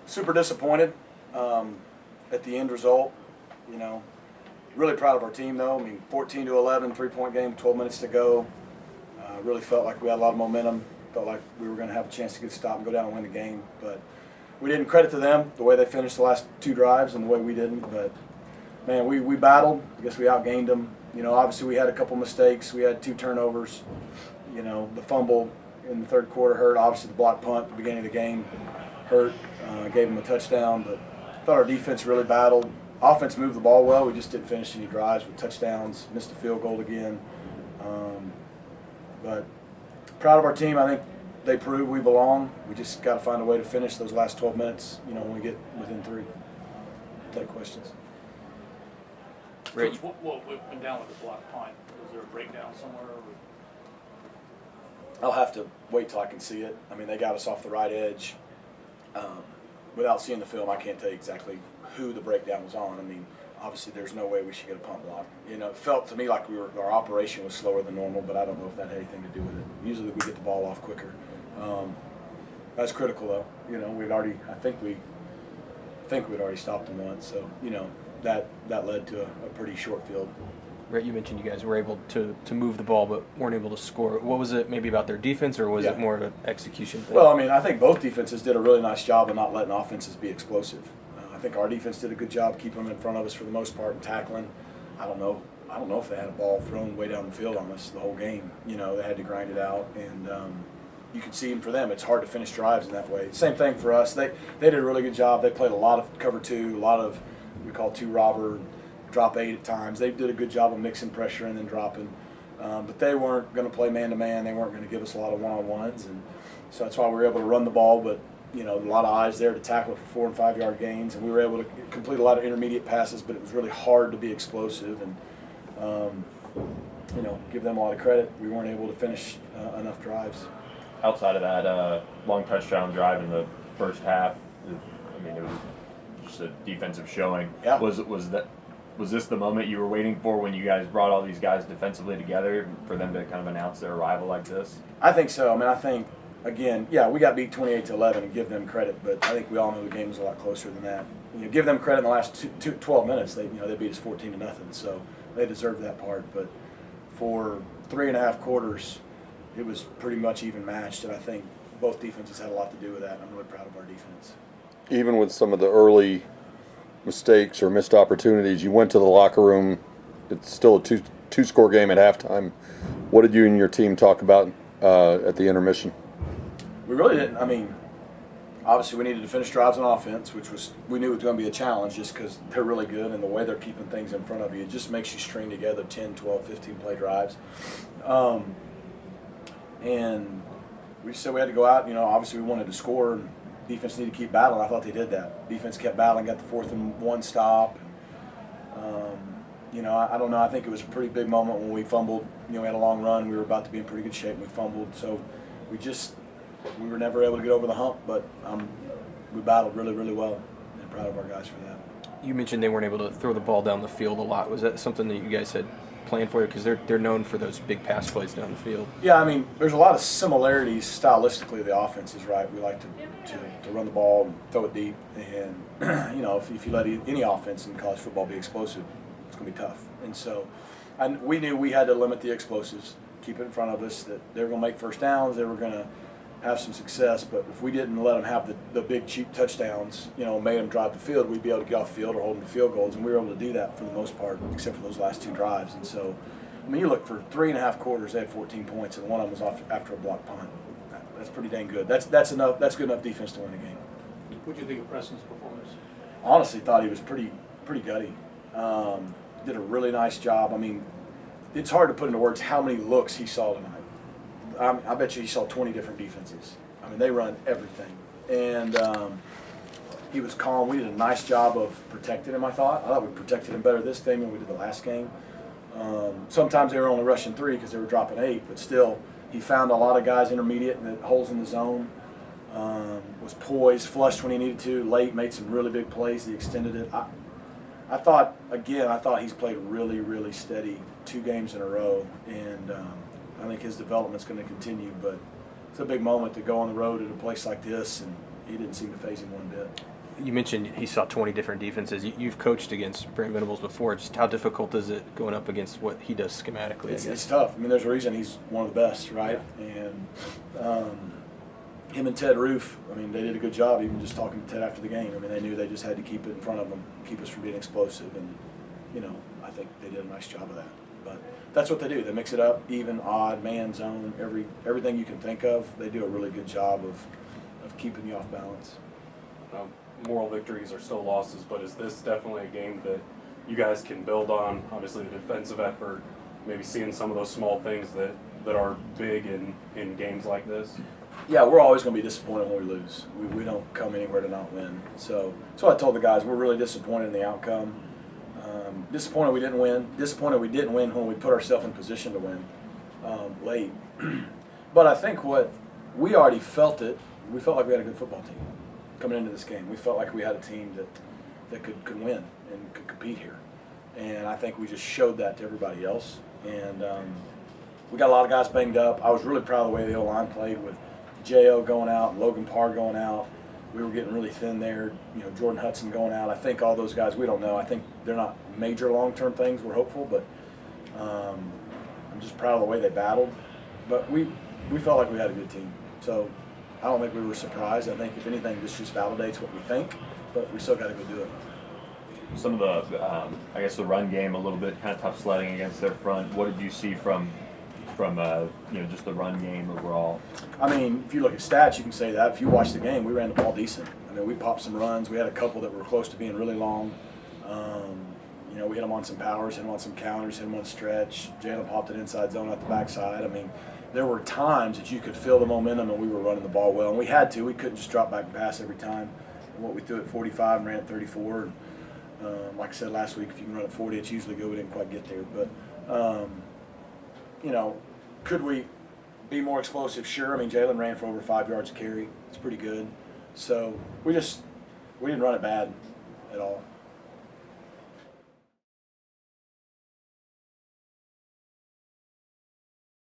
super disappointed at the end result. Really proud of our team, though. 14-11, 3-point game, 12 minutes to go. Really felt like we had a lot of momentum. Felt like we were going to have a chance to get a stop and go down and win the game. But we didn't. Credit to them, the way they finished the last 2 drives and the way we didn't. But, man, we battled. I guess we outgained them. Obviously we had a couple mistakes. We had 2 turnovers. The fumble in the third quarter hurt. Obviously the block punt at the beginning of the game hurt. Gave them a touchdown. But I thought our defense really battled. Offense moved the ball well. We just didn't finish any drives with touchdowns. Missed a field goal again. But proud of our team. I think they proved we belong. We just got to find a way to finish those last 12 minutes, when we get within 3. Take questions. Coach, what went down with the block punt? Was there a breakdown somewhere? I'll have to wait till I can see it. They got us off the right edge. Without seeing the film, I can't tell you exactly who the breakdown was on. Obviously there's no way we should get a punt block. It felt to me like our operation was slower than normal, but I don't know if that had anything to do with it. Usually we get the ball off quicker. That's critical though. I think we'd already stopped them once, so that led to a pretty short field. Rhett, you mentioned you guys were able to move the ball but weren't able to score. What was it maybe about their defense, or was it more of an execution thing? Well, I think both defenses did a really nice job of not letting offenses be explosive. I think our defense did a good job keeping them in front of us for the most part and tackling. I don't know if they had a ball thrown way down the field on us the whole game. They had to grind it out, and you could see for them, it's hard to finish drives in that way. Same thing for us. They did a really good job. They played a lot of cover 2, a lot of we call 2 robber, drop 8 at times. They did a good job of mixing pressure and then dropping. But they weren't going to play man-to-man. They weren't going to give us a lot of one-on-ones. And so that's why we were able to run the ball, but a lot of eyes there to tackle for 4- and 5-yard gains. And we were able to complete a lot of intermediate passes, but it was really hard to be explosive and, give them a lot of credit. We weren't able to finish enough drives. Outside of that long touchdown drive in the first half, it was just a defensive showing. Yeah. Was this the moment you were waiting for when you guys brought all these guys defensively together for them to kind of announce their arrival like this? I think so. I think, again, we got beat 28-11 and give them credit, but I think we all know the game was a lot closer than that. Give them credit in the last 12 minutes. They beat us 14-0, so they deserved that part. But for 3.5 quarters, it was pretty much even matched, and I think both defenses had a lot to do with that. I'm really proud of our defense. Even with some of the early mistakes or missed opportunities, you went to the locker room. It's still a two-score game at halftime. What did you and your team talk about at the intermission? We really didn't. Obviously we needed to finish drives on offense, which we knew it was going to be a challenge just because they're really good and the way they're keeping things in front of you. It just makes you string together 10, 12, 15 play drives. And we just said we had to go out. Obviously we wanted to score, and defense needed to keep battling. I thought they did that. Defense kept battling, got the 4th and 1 stop. I don't know. I think it was a pretty big moment when we fumbled. We had a long run. We were about to be in pretty good shape, and we fumbled. So we were never able to get over the hump, but we battled really, really well, and proud of our guys for that. You mentioned they weren't able to throw the ball down the field a lot. Was that something that you guys had planned for you? Because they're known for those big pass plays down the field. Yeah, there's a lot of similarities stylistically. The offense is right. We like to run the ball and throw it deep. And, if you let any offense in college football be explosive, it's going to be tough. And so we knew we had to limit the explosives, keep it in front of us, that they were going to make first downs, they were going to have some success. But if we didn't let them have the big, cheap touchdowns, made them drive the field, we'd be able to get off the field or hold them to field goals. And we were able to do that for the most part, except for those last 2 drives. And so, you look, for 3.5 quarters, they had 14 points, and one of them was off after a block punt. That's pretty dang good. That's enough. That's good enough defense to win the game. What do you think of Preston's performance? Honestly, thought he was pretty gutty. Did a really nice job. It's hard to put into words how many looks he saw tonight. I bet you he saw 20 different defenses. They run everything. And he was calm. We did a nice job of protecting him, I thought. We protected him better this game than we did the last game. Sometimes they were only rushing 3 because they were dropping 8, but still, he found a lot of guys intermediate and holes in the zone. Was poised, flushed when he needed to, late, made some really big plays. He extended it. I thought he's played really, really steady 2 games in a row, and I think his development's going to continue. But it's a big moment to go on the road at a place like this, and he didn't seem to faze him one bit. You mentioned he saw 20 different defenses. You've coached against Brent Venables before. Just how difficult is it going up against what he does schematically? It's tough. I mean, there's a reason he's one of the best, right? And him and Ted Roof, I mean, they did a good job even just talking to Ted after the game. I mean, they knew they just had to keep it in front of them, keep us from being explosive. And, you know, I think they did a nice job of that. But that's what they do. They mix it up, even, odd, man, zone, everything you can think of. They do a really good job of keeping you off balance. Moral victories are still losses, but is this definitely a game that you guys can build on? Obviously, the defensive effort, maybe seeing some of those small things that are big in games like this. Yeah, we're always going to be disappointed when we lose. We don't come anywhere to not win. So that's what I told the guys. We're really disappointed in the outcome. Disappointed we didn't win. Disappointed we didn't win when we put ourselves in position to win late. But I think what we already felt it. We felt like we had a good football team coming into this game. We felt like we had a team that could win and could compete here. And I think we just showed that to everybody else. And we got a lot of guys banged up. I was really proud of the way the O-line played with J.O. going out and Logan Parr going out. We were getting really thin there. You know, Jordan Hudson going out. I think all those guys, we don't know. I think they're not major long-term things. We're hopeful, but I'm just proud of the way they battled. But we felt like we had a good team. So I don't think we were surprised. I think, if anything, this just validates what we think, but we still got to go do it. Some of the, I guess, the run game a little bit kind of tough sledding against their front. What did you see from just the run game overall? I mean, if you look at stats, you can say that. If you watch the game, we ran the ball decent. I mean, we popped some runs. We had a couple that were close to being really long. We hit them on some powers, hit them on some counters, hit them on stretch. Jalen popped an inside zone out the backside. I mean, there were times that you could feel the momentum, and we were running the ball well. And we had to. We couldn't just drop back and pass every time. And what we threw at 45 and ran at 34. And, like I said last week, if you can run at 40, it's usually good. We didn't quite get there. But, could we be more explosive? Sure. I mean, Jalen ran for over 5 yards a carry. It's pretty good. So we didn't run it bad at all.